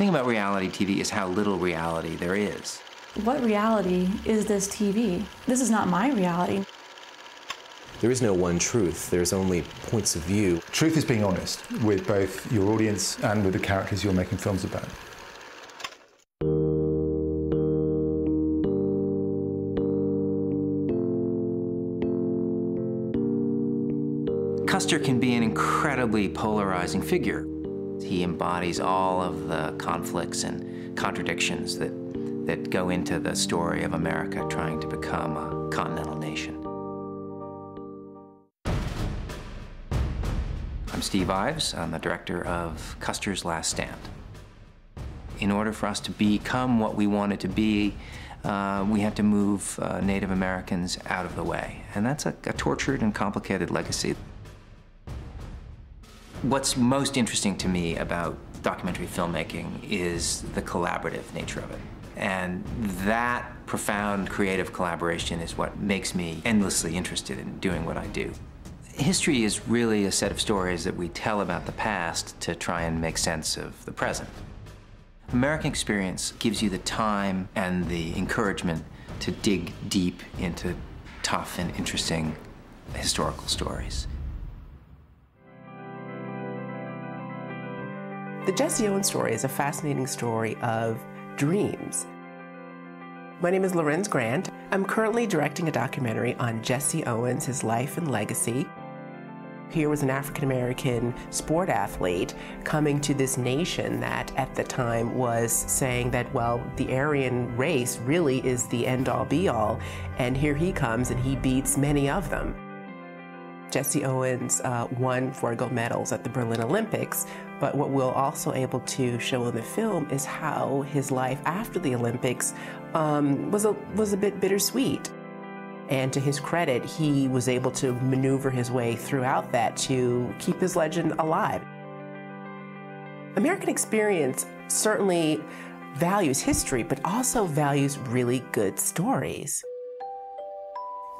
thing about reality TV is how little reality there is. What reality is this TV? This is not my reality. There is no one truth. There's only points of view. Truth is being honest with both your audience and with the characters you're making films about. Custer can be an incredibly polarizing figure. He embodies all of the conflicts and contradictions that go into the story of America trying to become a continental nation. I'm Steve Ives. I'm the director of Custer's Last Stand. In order for us to become what we wanted to be, we had to move Native Americans out of the way. And that's a tortured and complicated legacy. What's most interesting to me about documentary filmmaking is the collaborative nature of it. And that profound creative collaboration is what makes me endlessly interested in doing what I do. History is really a set of stories that we tell about the past to try and make sense of the present. American Experience gives you the time and the encouragement to dig deep into tough and interesting historical stories. The Jesse Owens story is a fascinating story of dreams. My name is Lorenz Grant. I'm currently directing a documentary on Jesse Owens, his life and legacy. Here was an African-American sport athlete coming to this nation that at the time was saying that, well, the Aryan race really is the end-all be-all, and here he comes and he beats many of them. Jesse Owens won 4 gold medals at the Berlin Olympics, but what we're also able to show in the film is how his life after the Olympics was a bit bittersweet. And to his credit, he was able to maneuver his way throughout that to keep his legend alive. American Experience certainly values history, but also values really good stories.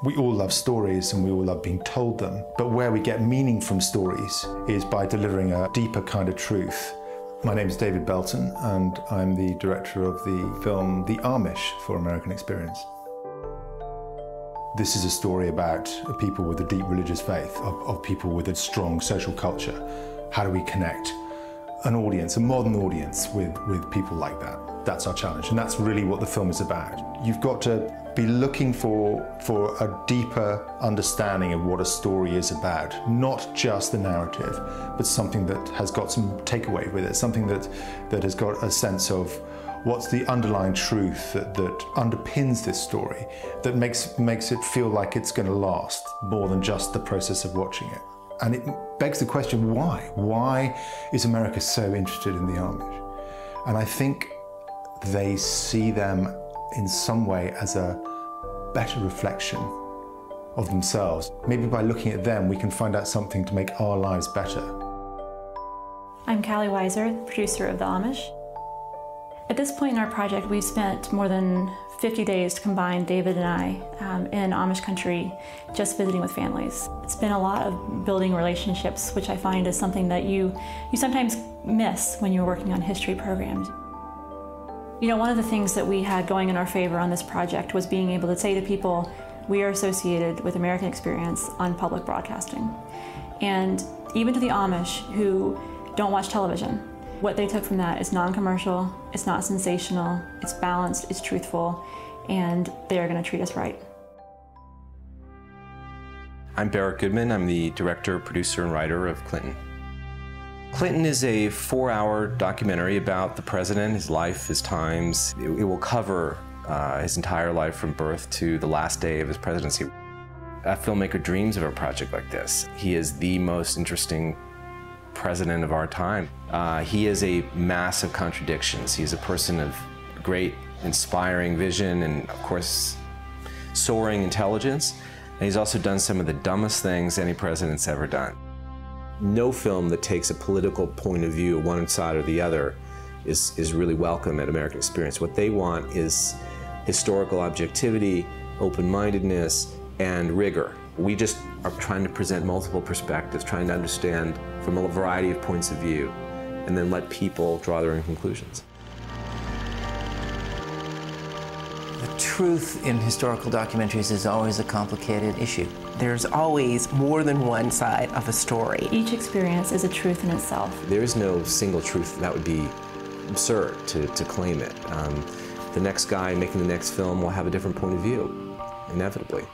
We all love stories and we all love being told them, but where we get meaning from stories is by delivering a deeper kind of truth. My name is David Belton and I'm the director of the film The Amish for American Experience. This is a story about people with a deep religious faith, of people with a strong social culture. How do we connect an audience, a modern audience, with people like that? That's our challenge, and that's really what the film is about. You've got to be looking for a deeper understanding of what a story is about, not just the narrative, but something that has got some takeaway with it, something that has got a sense of what's the underlying truth that underpins this story, that makes it feel like it's going to last more than just the process of watching it. And it begs the question, why? Why is America so interested in the Amish? And I think they see them in some way as a better reflection of themselves. Maybe by looking at them, we can find out something to make our lives better. I'm Callie Weiser, producer of The Amish. At this point in our project, we've spent more than 50 days combined, David and I, in Amish country, just visiting with families. It's been a lot of building relationships, which I find is something that you sometimes miss when you're working on history programs. You know, one of the things that we had going in our favor on this project was being able to say to people, we are associated with American Experience on public broadcasting. And even to the Amish who don't watch television, what they took from that is non-commercial, it's not sensational, it's balanced, it's truthful, and they are going to treat us right. I'm Barrett Goodman. I'm the director, producer, and writer of Clinton. Clinton is a 4-hour documentary about the president, his life, his times. It will cover his entire life from birth to the last day of his presidency. A filmmaker dreams of a project like this. He is the most interesting president of our time. He is a mass of contradictions. He's a person of great, inspiring vision and, of course, soaring intelligence. And he's also done some of the dumbest things any president's ever done. No film that takes a political point of view, one side or the other, is really welcome at American Experience. What they want is historical objectivity, open-mindedness, and rigor. We just are trying to present multiple perspectives, trying to understand from a variety of points of view, and then let people draw their own conclusions. Truth in historical documentaries is always a complicated issue. There's always more than one side of a story. Each experience is a truth in itself. There is no single truth. That would be absurd to claim it. The next guy making the next film will have a different point of view, inevitably.